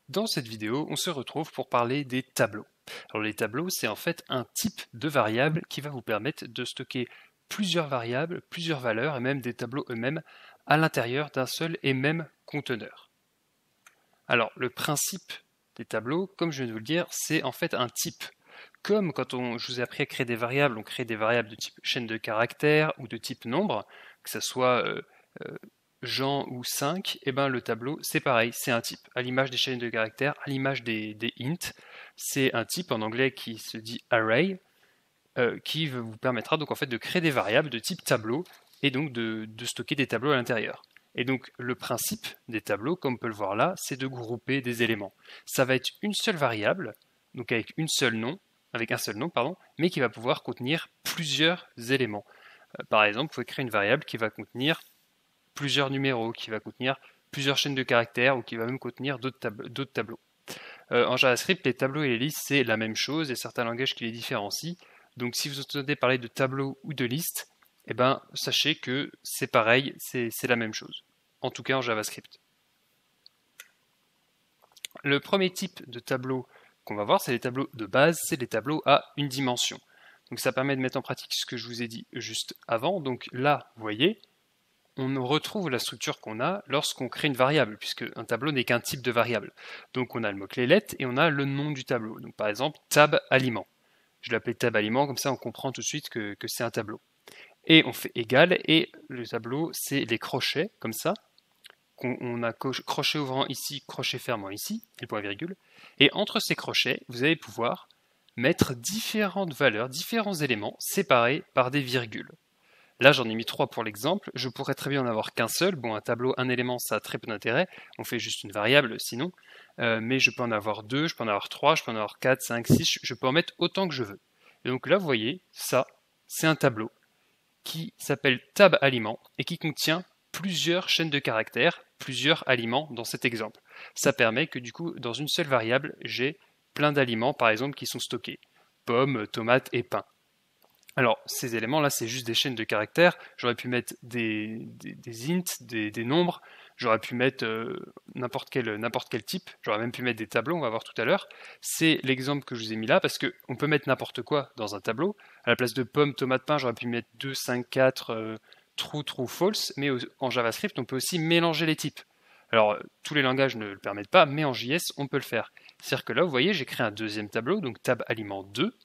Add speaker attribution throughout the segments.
Speaker 1: Dans cette vidéo, on se retrouve pour parler des tableaux. Alors les tableaux, c'est en fait un type de variable qui va vous permettre de stocker plusieurs variables, plusieurs valeurs et même des tableaux eux-mêmes à l'intérieur d'un seul et même conteneur. Alors le principe des tableaux, comme je viens de vous le dire, c'est en fait un type. Comme quand je vous ai appris à créer des variables, on crée des variables de type chaîne de caractères ou de type nombre, que ce soit Jean ou 5, et ben le tableau c'est pareil, c'est un type. À l'image des chaînes de caractères, à l'image des int, c'est un type en anglais qui se dit array, qui vous permettra donc en fait de créer des variables de type tableau et donc de stocker des tableaux à l'intérieur. Et donc le principe des tableaux, comme on peut le voir là, c'est de grouper des éléments. Ça va être une seule variable, donc avec un seul nom, mais qui va pouvoir contenir plusieurs éléments. Par exemple, vous pouvez créer une variable qui va contenir plusieurs numéros, qui va contenir plusieurs chaînes de caractères ou qui va même contenir d'autres tableaux. En JavaScript, les tableaux et les listes, c'est la même chose, et certains langages qui les différencient. Donc si vous entendez parler de tableau ou de liste, eh ben, sachez que c'est pareil, c'est la même chose. En tout cas en JavaScript. Le premier type de tableau qu'on va voir, c'est les tableaux de base, c'est les tableaux à une dimension. Donc ça permet de mettre en pratique ce que je vous ai dit juste avant. Donc là, vous voyez, on retrouve la structure qu'on a lorsqu'on crée une variable, puisque un tableau n'est qu'un type de variable. Donc on a le mot-clé let et on a le nom du tableau. Donc par exemple, tab aliment. Je l'appelle tab aliment, comme ça on comprend tout de suite que c'est un tableau. Et on fait égal, et le tableau, c'est les crochets, comme ça. On a crochet ouvrant ici, crochet fermant ici, et point virgule. Et entre ces crochets, vous allez pouvoir mettre différentes valeurs, différents éléments séparés par des virgules. Là, j'en ai mis 3 pour l'exemple. Je pourrais très bien en avoir qu'un seul. Bon, un tableau, un élément, ça a très peu d'intérêt. On fait juste une variable sinon. Mais je peux en avoir 2, je peux en avoir 3, je peux en avoir 4, 5, 6. Je peux en mettre autant que je veux. Et donc là, vous voyez, ça, c'est un tableau qui s'appelle tab aliment et qui contient plusieurs chaînes de caractères, plusieurs aliments dans cet exemple. Ça permet que du coup, dans une seule variable, j'ai plein d'aliments, par exemple, qui sont stockés. Pommes, tomates et pain. Alors, ces éléments-là, c'est juste des chaînes de caractères. J'aurais pu mettre des ints, des nombres. J'aurais pu mettre n'importe quel type. J'aurais même pu mettre des tableaux, on va voir tout à l'heure. C'est l'exemple que je vous ai mis là, parce qu'on peut mettre n'importe quoi dans un tableau. À la place de pommes, tomates, pain, j'aurais pu mettre 2, 5, 4, true, true, false. Mais en JavaScript, on peut aussi mélanger les types. Alors, tous les langages ne le permettent pas, mais en JS, on peut le faire. C'est-à-dire que là, vous voyez, j'ai créé un deuxième tableau, donc tab aliment 2,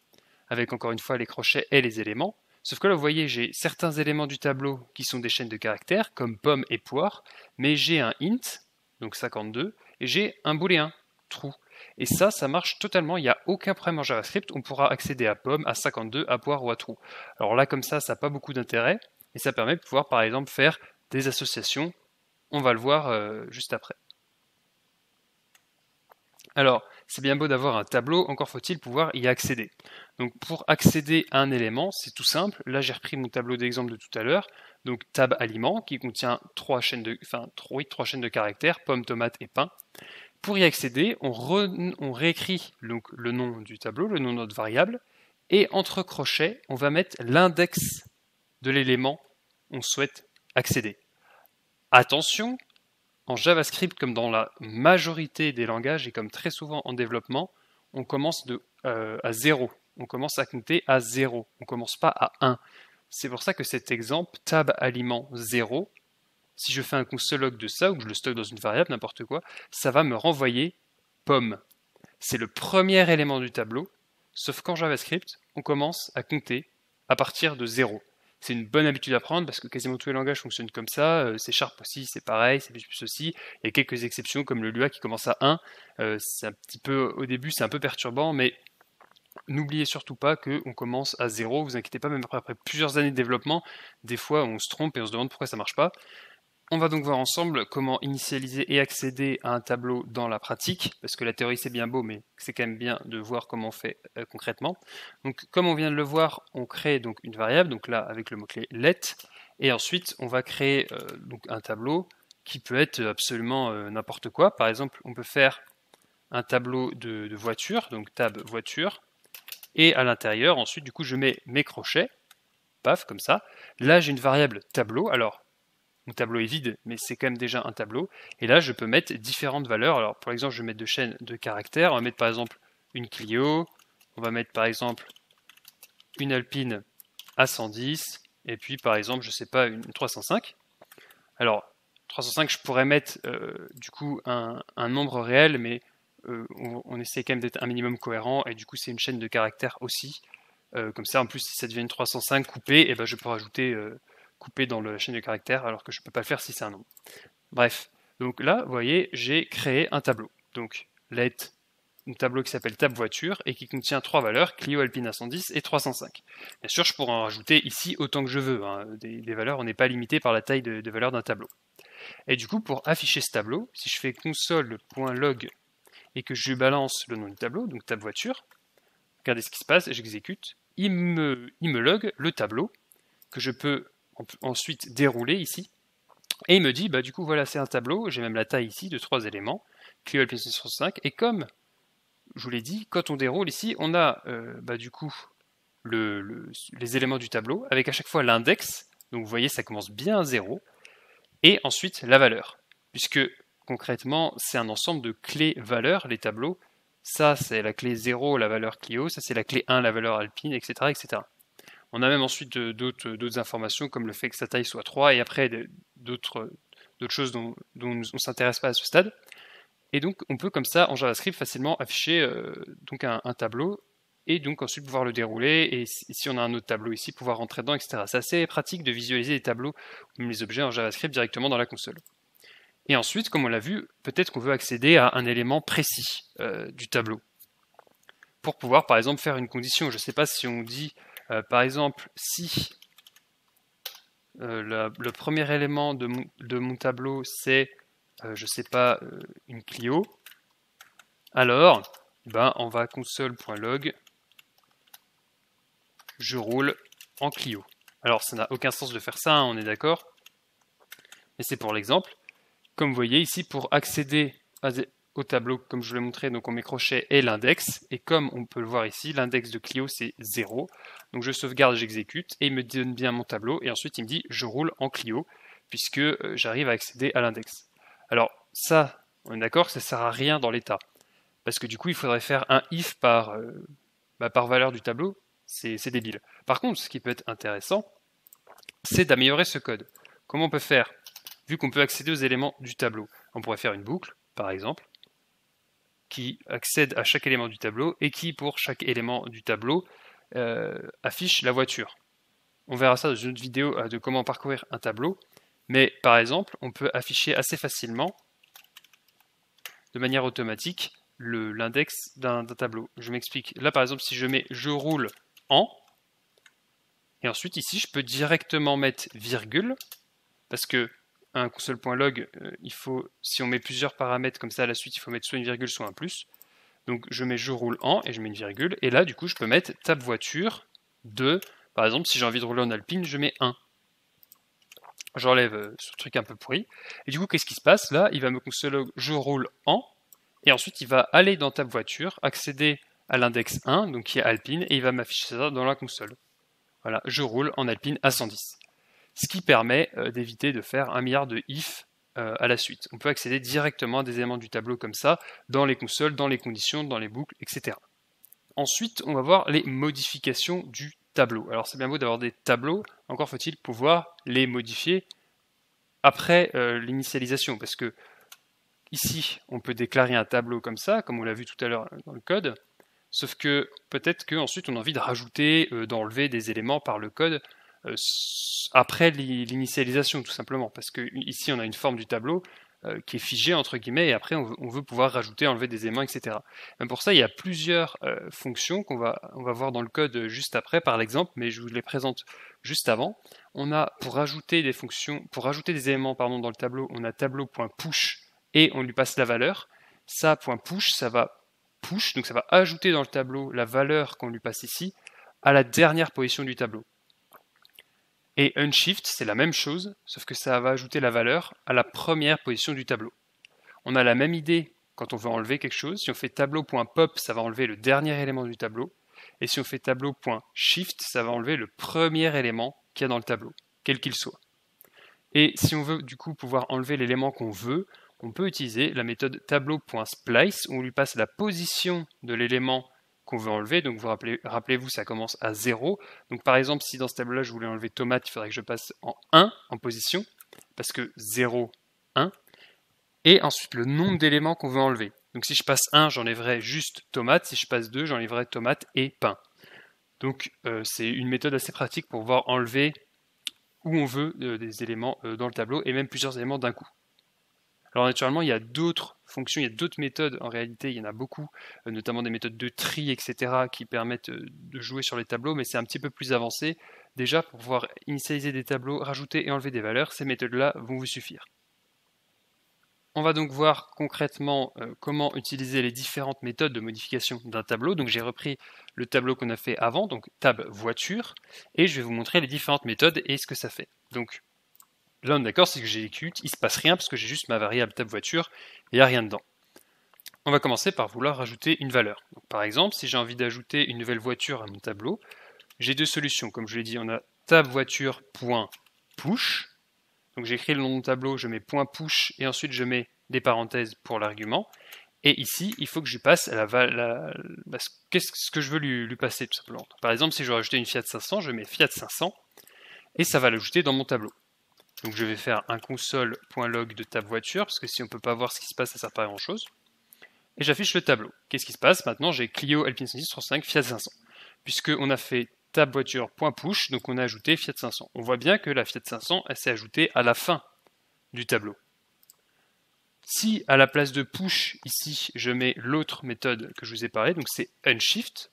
Speaker 1: avec encore une fois les crochets et les éléments. Sauf que là, vous voyez, j'ai certains éléments du tableau qui sont des chaînes de caractères, comme pomme et poire, mais j'ai un int, donc 52, et j'ai un booléen, true. Et ça marche totalement, il n'y a aucun problème en JavaScript, on pourra accéder à pomme, à 52, à poire ou à true. Alors là, comme ça n'a pas beaucoup d'intérêt, et ça permet de pouvoir, par exemple, faire des associations. On va le voir juste après. Alors, c'est bien beau d'avoir un tableau, encore faut-il pouvoir y accéder. Donc pour accéder à un élément, c'est tout simple. Là, j'ai repris mon tableau d'exemple de tout à l'heure. Donc tab aliment qui contient trois chaînes de caractères, pomme, tomate et pain. Pour y accéder, on réécrit donc le nom du tableau, le nom de notre variable, et entre crochets, on va mettre l'index de l'élément on souhaite accéder. Attention, en JavaScript, comme dans la majorité des langages et comme très souvent en développement, on commence à 0. On commence à compter à 0. On ne commence pas à 1. C'est pour ça que cet exemple, tab aliment 0, si je fais un console log de ça, ou que je le stocke dans une variable, n'importe quoi, ça va me renvoyer pomme. C'est le premier élément du tableau, sauf qu'en JavaScript, on commence à compter à partir de 0. C'est une bonne habitude à prendre parce que quasiment tous les langages fonctionnent comme ça. C# aussi, c'est pareil, C++ aussi. Il y a quelques exceptions comme le Lua qui commence à 1. C'est un petit peu, au début, c'est un peu perturbant, mais n'oubliez surtout pas qu'on commence à 0. Vous inquiétez pas, même après plusieurs années de développement, des fois on se trompe et on se demande pourquoi ça marche pas. On va donc voir ensemble comment initialiser et accéder à un tableau dans la pratique, parce que la théorie c'est bien beau, mais c'est quand même bien de voir comment on fait concrètement. Donc comme on vient de le voir, on crée donc une variable, donc là avec le mot-clé let, et ensuite on va créer donc un tableau qui peut être absolument n'importe quoi. Par exemple, on peut faire un tableau de voiture, donc tab voiture, et à l'intérieur, ensuite du coup je mets mes crochets, paf, comme ça. Là j'ai une variable tableau, alors mon tableau est vide, mais c'est quand même déjà un tableau. Et là, je peux mettre différentes valeurs. Alors, par exemple, je vais mettre deux chaînes de caractères. On va mettre par exemple une Clio. On va mettre par exemple une Alpine à 110. Et puis, par exemple, je sais pas, une 305. Alors, 305, je pourrais mettre du coup un nombre réel, mais on essaie quand même d'être un minimum cohérent. Et du coup, c'est une chaîne de caractères aussi. Comme ça, en plus, si ça devient une 305 coupée, et ben, je peux rajouter coupé dans la chaîne de caractères, alors que je ne peux pas le faire si c'est un nombre. Bref, donc là, vous voyez, j'ai créé un tableau. Donc, let, un tableau qui s'appelle tab voiture et qui contient trois valeurs, Clio, Alpine à 110 et 305. Bien sûr, je pourrais en rajouter ici autant que je veux. Hein. Des valeurs, on n'est pas limité par la taille de valeur d'un tableau. Et du coup, pour afficher ce tableau, si je fais console.log et que je balance le nom du tableau, donc tab voiture, regardez ce qui se passe, j'exécute, il me log le tableau que je peux ensuite dérouler ici, et il me dit, bah du coup voilà c'est un tableau, j'ai même la taille ici de 3 éléments, Clio Alpine 665, et comme je vous l'ai dit, quand on déroule ici, on a du coup les éléments du tableau, avec à chaque fois l'index, donc vous voyez ça commence bien à 0, et ensuite la valeur, puisque concrètement c'est un ensemble de clés-valeurs, les tableaux, ça c'est la clé 0, la valeur Clio, ça c'est la clé 1, la valeur Alpine, etc. etc. On a même ensuite d'autres informations comme le fait que sa taille soit 3 et après d'autres choses dont on ne s'intéresse pas à ce stade. Et donc on peut comme ça en JavaScript facilement afficher donc un tableau et donc ensuite pouvoir le dérouler et si on a un autre tableau ici pouvoir rentrer dedans, etc. C'est assez pratique de visualiser les tableaux ou même les objets en JavaScript directement dans la console. Et ensuite, comme on l'a vu, peut-être qu'on veut accéder à un élément précis du tableau pour pouvoir par exemple faire une condition. Je ne sais pas si on dit par exemple, si le premier élément de mon tableau c'est, je sais pas, une Clio, alors on va console.log, je roule en Clio. Alors ça n'a aucun sens de faire ça, hein, on est d'accord, mais c'est pour l'exemple. Comme vous voyez ici, pour accéder au tableau, comme je vous l'ai montré, donc on met crochet et l'index, et comme on peut le voir ici, l'index de Clio c'est 0, donc je sauvegarde, j'exécute, et il me donne bien mon tableau, et ensuite il me dit je roule en Clio, puisque j'arrive à accéder à l'index. Alors ça, on est d'accord, ça sert à rien dans l'état, parce que du coup il faudrait faire un if par valeur du tableau, c'est débile. Par contre, ce qui peut être intéressant, c'est d'améliorer ce code. Comment on peut faire? Vu qu'on peut accéder aux éléments du tableau, on pourrait faire une boucle, par exemple, qui accède à chaque élément du tableau et qui, pour chaque élément du tableau, affiche la voiture. On verra ça dans une autre vidéo de comment parcourir un tableau, mais par exemple, on peut afficher assez facilement, de manière automatique, l'index d'un tableau. Je m'explique. Là, par exemple, si je mets « je roule en », et ensuite, ici, je peux directement mettre virgule, parce que un console.log, il faut, si on met plusieurs paramètres comme ça à la suite, il faut mettre soit une virgule, soit un plus. Donc je mets je roule en et je mets une virgule. Et là, du coup, je peux mettre tab voiture 2. Par exemple, si j'ai envie de rouler en Alpine, je mets 1. J'enlève ce truc un peu pourri. Et du coup, qu'est-ce qui se passe? Là, il va me console je roule en. Et ensuite, il va aller dans tab voiture, accéder à l'index 1, donc qui est Alpine, et il va m'afficher ça dans la console. Voilà, je roule en Alpine à 110. Ce qui permet d'éviter de faire un milliard de if à la suite. On peut accéder directement à des éléments du tableau comme ça, dans les consoles, dans les conditions, dans les boucles, etc. Ensuite, on va voir les modifications du tableau. Alors c'est bien beau d'avoir des tableaux, encore faut-il pouvoir les modifier après l'initialisation, parce que ici, on peut déclarer un tableau comme ça, comme on l'a vu tout à l'heure dans le code, sauf que peut-être qu'ensuite on a envie de rajouter, d'enlever des éléments par le code, après l'initialisation tout simplement, parce que ici on a une forme du tableau qui est figée entre guillemets et après on veut pouvoir rajouter, enlever des éléments, etc. Même pour ça il y a plusieurs fonctions on va voir dans le code juste après par l'exemple, mais je vous les présente juste avant. On a pour rajouter des fonctions, pour rajouter des éléments dans le tableau, on a tableau.push et on lui passe la valeur. Ça .push, ça va push, donc ça va ajouter dans le tableau la valeur qu'on lui passe ici à la dernière position du tableau. Et unshift, c'est la même chose, sauf que ça va ajouter la valeur à la première position du tableau. On a la même idée quand on veut enlever quelque chose. Si on fait tableau.pop, ça va enlever le dernier élément du tableau. Et si on fait tableau.shift, ça va enlever le premier élément qu'il y a dans le tableau, quel qu'il soit. Et si on veut du coup pouvoir enlever l'élément qu'on veut, on peut utiliser la méthode tableau.splice où on lui passe la position de l'élément qu'on veut enlever. Donc vous rappelez-vous, ça commence à 0. Donc par exemple, si dans ce tableau-là, je voulais enlever tomate, il faudrait que je passe en 1 en position, parce que 0, 1. Et ensuite le nombre d'éléments qu'on veut enlever. Donc si je passe 1, j'enlèverai juste tomate. Si je passe 2, j'enlèverai tomate et pain. Donc c'est une méthode assez pratique pour pouvoir enlever où on veut des éléments dans le tableau et même plusieurs éléments d'un coup. Alors naturellement, il y a d'autres fonctions, il y a d'autres méthodes, en réalité, il y en a beaucoup, notamment des méthodes de tri, etc., qui permettent de jouer sur les tableaux, mais c'est un petit peu plus avancé. Déjà, pour pouvoir initialiser des tableaux, rajouter et enlever des valeurs, ces méthodes-là vont vous suffire. On va donc voir concrètement comment utiliser les différentes méthodes de modification d'un tableau. Donc j'ai repris le tableau qu'on a fait avant, donc tab voiture, et je vais vous montrer les différentes méthodes et ce que ça fait. Donc là on est d'accord, c'est que j'exécute, il ne se passe rien parce que j'ai juste ma variable tab voiture, et il n'y a rien dedans. On va commencer par vouloir rajouter une valeur. Donc, par exemple, si j'ai envie d'ajouter une nouvelle voiture à mon tableau, j'ai deux solutions. Comme je l'ai dit, on a tab voiture.push. Donc j'écris le nom de mon tableau, je mets .push et ensuite je mets des parenthèses pour l'argument. Et ici, il faut que je lui passe ce que je veux lui passer tout simplement. Par exemple, si je veux rajouter une Fiat 500, je mets Fiat 500 et ça va l'ajouter dans mon tableau. Donc je vais faire un console.log de tab voiture parce que si on ne peut pas voir ce qui se passe, ça ne sert pas à grand chose. Et j'affiche le tableau. Qu'est-ce qui se passe? Maintenant, j'ai Clio Alpine 110 35 Fiat 500. Puisqu'on a fait tab voiture.push, donc on a ajouté Fiat 500. On voit bien que la Fiat 500, elle s'est ajoutée à la fin du tableau. Si à la place de push, ici, je mets l'autre méthode que je vous ai parlé, donc c'est unshift,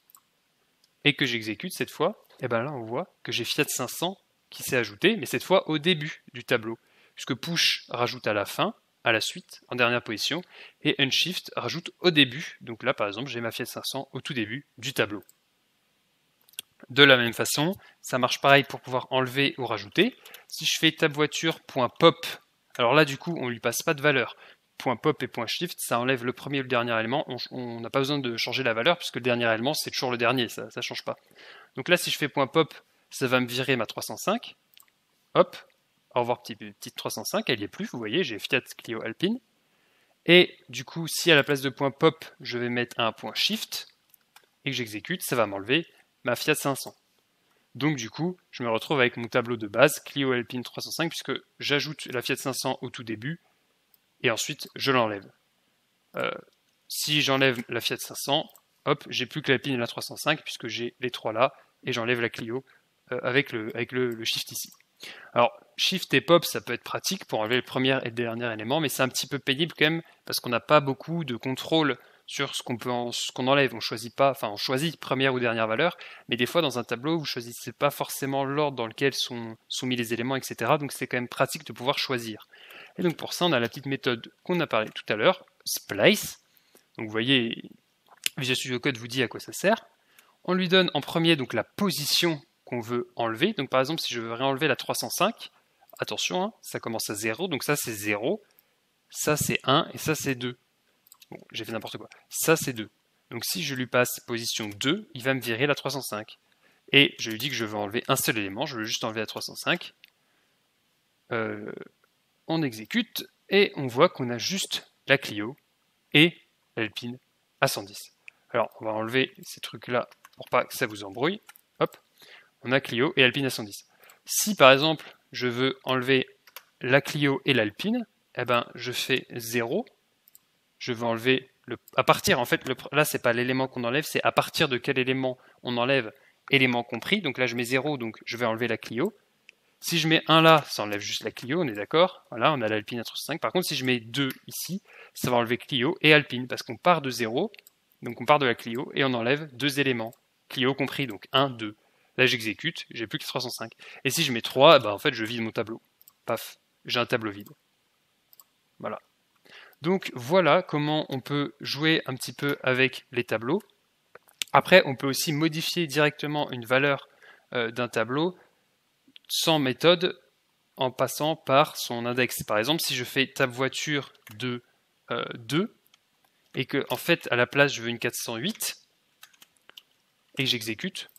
Speaker 1: et que j'exécute cette fois, et bien là on voit que j'ai Fiat 500 qui s'est ajouté, mais cette fois au début du tableau. Puisque push rajoute à la fin, à la suite, en dernière position, et unshift rajoute au début. Donc là par exemple, j'ai ma Fiat 500 au tout début du tableau. De la même façon, ça marche pareil pour pouvoir enlever ou rajouter. Si je fais tab voiture.pop, alors là du coup on ne lui passe pas de valeur. .pop et .shift, ça enlève le premier et le dernier élément. On n'a pas besoin de changer la valeur puisque le dernier élément c'est toujours le dernier, ça ne change pas. Donc là si je fais .pop, ça va me virer ma 305. Hop, au revoir petite 305, elle n'y est plus, vous voyez, j'ai Fiat Clio Alpine. Et du coup, si à la place de .pop, je vais mettre un .shift et que j'exécute, ça va m'enlever ma Fiat 500. Donc du coup, je me retrouve avec mon tableau de base Clio Alpine 305 puisque j'ajoute la Fiat 500 au tout début et ensuite je l'enlève. Si j'enlève la Fiat 500, hop, j'ai plus que l'Alpine et la 305 puisque j'ai les trois là et j'enlève la Clio avec le shift ici. Alors, shift et pop, ça peut être pratique pour enlever le premier et le dernier élément, mais c'est un petit peu pénible quand même parce qu'on n'a pas beaucoup de contrôle sur ce qu'on enlève. On choisit première ou dernière valeur, mais des fois dans un tableau, vous ne choisissez pas forcément l'ordre dans lequel sont mis les éléments, etc. Donc c'est quand même pratique de pouvoir choisir. Et donc pour ça, on a la petite méthode qu'on a parlé tout à l'heure, splice. Donc vous voyez, Visual Studio Code vous dit à quoi ça sert. On lui donne en premier donc la position qu'on veut enlever. Donc par exemple, si je veux réenlever la 305, attention, hein, ça commence à 0, donc ça c'est 0, ça c'est 1 et ça c'est 2. Bon, j'ai fait n'importe quoi. Ça c'est 2. Donc si je lui passe position 2, il va me virer la 305. Et je lui dis que je veux enlever un seul élément, je veux juste enlever la 305. On exécute et on voit qu'on a juste la Clio et l'Alpine à 110. Alors on va enlever ces trucs-là pour pas que ça vous embrouille. Hop, on a Clio et Alpine à 110. Si par exemple je veux enlever la Clio et l'Alpine, eh ben je fais 0. Je veux enlever à partir, en fait, là c'est pas l'élément qu'on enlève, c'est à partir de quel élément on enlève, élément compris. Donc là je mets 0, donc je vais enlever la Clio. Si je mets 1 là, ça enlève juste la Clio, on est d'accord. Voilà, on a l'Alpine à 305. Par contre, si je mets 2 ici, ça va enlever Clio et Alpine, parce qu'on part de 0, donc on part de la Clio, et on enlève deux éléments. Clio compris, donc 1, 2. Là j'exécute, j'ai plus que 305. Et si je mets 3, bah en fait je vide mon tableau. Paf, j'ai un tableau vide. Voilà. Donc voilà comment on peut jouer un petit peu avec les tableaux. Après, on peut aussi modifier directement une valeur d'un tableau sans méthode en passant par son index. Par exemple, si je fais tab voiture de 2 et que en fait à la place je veux une 408 et que j'exécute,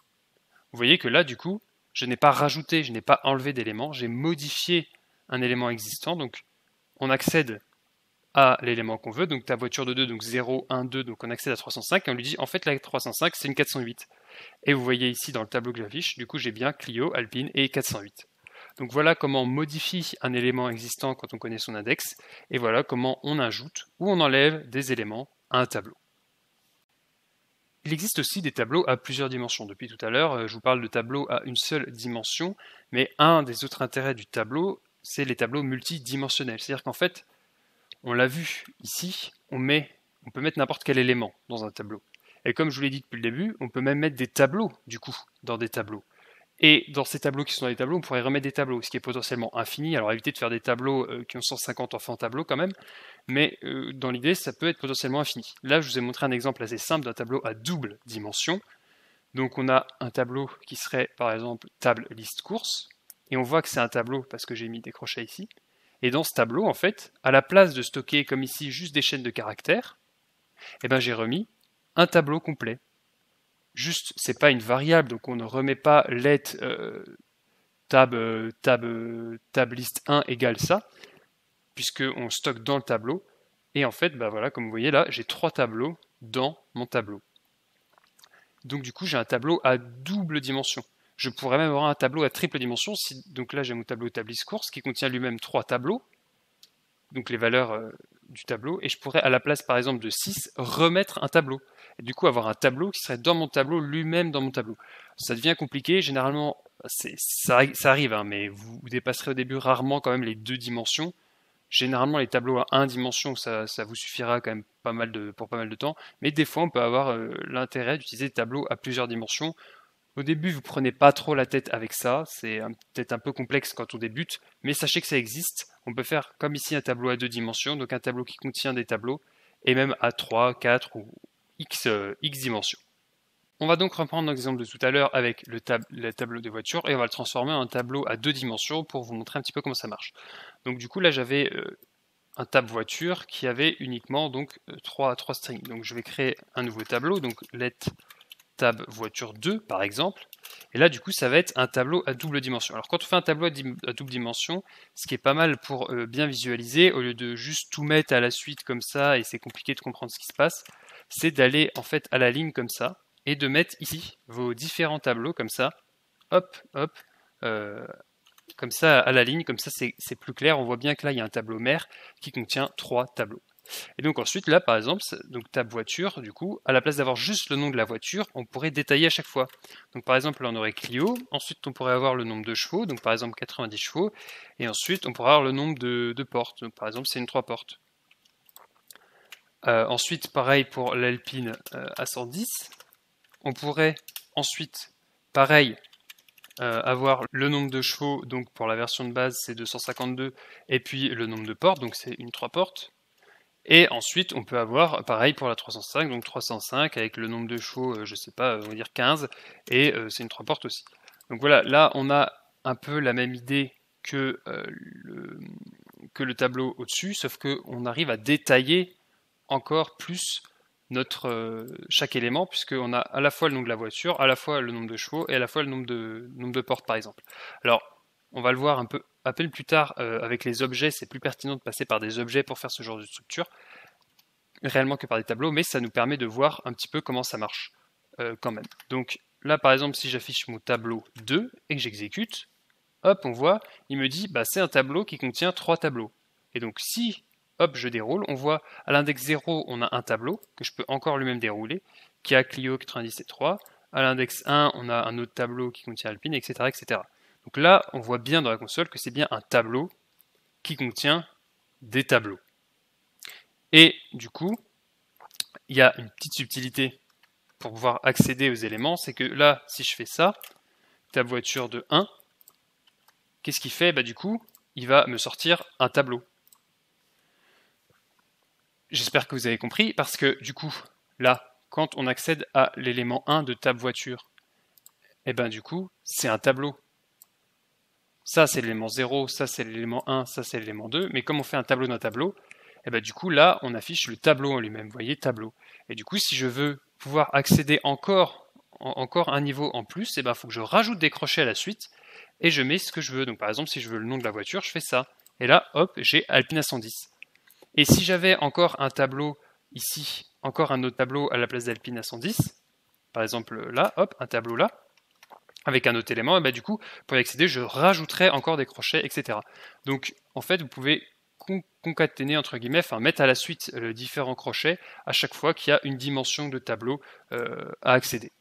Speaker 1: vous voyez que là du coup je n'ai pas rajouté, je n'ai pas enlevé d'éléments, j'ai modifié un élément existant, donc on accède à l'élément qu'on veut, donc ta voiture de 2, donc 0, 1, 2, donc on accède à 305, et on lui dit en fait la 305 c'est une 408. Et vous voyez ici dans le tableau que j'affiche, du coup j'ai bien Clio, Alpine et 408. Donc voilà comment on modifie un élément existant quand on connaît son index, et voilà comment on ajoute ou on enlève des éléments à un tableau. Il existe aussi des tableaux à plusieurs dimensions. Depuis tout à l'heure, je vous parle de tableaux à une seule dimension, mais un des autres intérêts du tableau, c'est les tableaux multidimensionnels. C'est-à-dire qu'en fait, on l'a vu ici, on peut mettre n'importe quel élément dans un tableau. Et comme je vous l'ai dit depuis le début, on peut même mettre des tableaux, du coup, dans des tableaux. Et dans ces tableaux qui sont dans les tableaux, on pourrait remettre des tableaux, ce qui est potentiellement infini. Alors évitez de faire des tableaux qui ont 150 enfants tableaux quand même, mais dans l'idée, ça peut être potentiellement infini. Là, je vous ai montré un exemple assez simple d'un tableau à double dimension. Donc on a un tableau qui serait par exemple table liste course, et on voit que c'est un tableau parce que j'ai mis des crochets ici. Et dans ce tableau, en fait, à la place de stocker comme ici juste des chaînes de caractères, eh ben, j'ai remis un tableau complet. Juste, c'est pas une variable, donc on ne remet pas let tab list 1 égale ça, puisqu'on stocke dans le tableau. Et en fait, bah voilà, comme vous voyez là, j'ai 3 tableaux dans mon tableau. Donc du coup, j'ai un tableau à double dimension. Je pourrais même avoir un tableau à triple dimension. Donc là, j'ai mon tableau table list course qui contient lui-même 3 tableaux, donc les valeurs du tableau, et je pourrais à la place par exemple de 6 remettre un tableau. Et du coup avoir un tableau qui serait dans mon tableau, lui-même dans mon tableau. Ça devient compliqué, généralement ça arrive, hein, mais vous dépasserez au début rarement quand même les 2 dimensions. Généralement les tableaux à 1 dimension, ça vous suffira quand même pour pas mal de temps, mais des fois on peut avoir l'intérêt d'utiliser des tableaux à plusieurs dimensions. Au début, vous prenez pas trop la tête avec ça, c'est peut-être un peu complexe quand on débute, mais sachez que ça existe. On peut faire comme ici un tableau à 2 dimensions, donc un tableau qui contient des tableaux, et même à 3, 4 ou X dimensions. On va donc reprendre notre exemple de tout à l'heure avec le tableau des voitures, et on va le transformer en un tableau à 2 dimensions pour vous montrer un petit peu comment ça marche. Donc du coup là j'avais un tab voiture qui avait uniquement donc 3 strings. Donc je vais créer un nouveau tableau, donc let tab voiture 2 par exemple, et là du coup ça va être un tableau à double dimension. Alors quand on fait un tableau à double dimension, ce qui est pas mal pour bien visualiser, au lieu de juste tout mettre à la suite comme ça et c'est compliqué de comprendre ce qui se passe, c'est d'aller en fait à la ligne comme ça et de mettre ici vos différents tableaux comme ça, hop hop, comme ça à la ligne, comme ça c'est plus clair, on voit bien que là il y a un tableau mère qui contient 3 tableaux. Et donc ensuite, là par exemple, donc tab voiture, du coup, à la place d'avoir juste le nom de la voiture, on pourrait détailler à chaque fois. Donc par exemple, là on aurait Clio, ensuite on pourrait avoir le nombre de chevaux, donc par exemple 90 chevaux, et ensuite on pourrait avoir le nombre de portes, donc par exemple c'est une 3 portes. Ensuite, pareil pour l'Alpine à 110, on pourrait ensuite, pareil, avoir le nombre de chevaux, donc pour la version de base c'est 252, et puis le nombre de portes, donc c'est une 3 portes. Et ensuite, on peut avoir, pareil pour la 305, donc 305 avec le nombre de chevaux, je sais pas, on va dire 15, et c'est une 3 portes aussi. Donc voilà, là on a un peu la même idée que le tableau au-dessus, sauf qu'on arrive à détailler encore plus chaque élément, puisqu'on a à la fois le nom de la voiture, à la fois le nombre de chevaux, et à la fois le nombre de portes par exemple. Alors, on va le voir un peu à peine plus tard avec les objets, c'est plus pertinent de passer par des objets pour faire ce genre de structure, réellement que par des tableaux, mais ça nous permet de voir un petit peu comment ça marche quand même. Donc là par exemple, si j'affiche mon tableau 2 et que j'exécute, hop, on voit, il me dit, bah, c'est un tableau qui contient 3 tableaux. Et donc si, hop, je déroule, on voit à l'index 0, on a un tableau que je peux encore lui-même dérouler, qui a Clio 97.3. À l'index 1, on a un autre tableau qui contient Alpine, etc., etc. Donc là, on voit bien dans la console que c'est bien un tableau qui contient des tableaux. Et du coup, il y a une petite subtilité pour pouvoir accéder aux éléments, c'est que là, si je fais ça, tab voiture de 1, qu'est-ce qu'il fait? Bah, du coup, il va me sortir un tableau. J'espère que vous avez compris, parce que du coup, là, quand on accède à l'élément 1 de tab voiture, et ben du coup, c'est un tableau. Ça, c'est l'élément 0, ça, c'est l'élément 1, ça, c'est l'élément 2. Mais comme on fait un tableau d'un tableau, et ben du coup, là, on affiche le tableau en lui-même. Vous voyez, tableau. Et du coup, si je veux pouvoir accéder encore un niveau en plus, et ben, il faut que je rajoute des crochets à la suite et je mets ce que je veux. Donc, par exemple, si je veux le nom de la voiture, je fais ça. et là, hop, j'ai Alpina 110. Et si j'avais encore un tableau ici, encore un autre tableau à la place d'Alpina 110, par exemple là, hop, un tableau là, avec un autre élément, et bah, du coup, pour y accéder, je rajouterai encore des crochets, etc. Donc, en fait, vous pouvez concaténer, entre guillemets, enfin mettre à la suite différents crochets à chaque fois qu'il y a une dimension de tableau à accéder.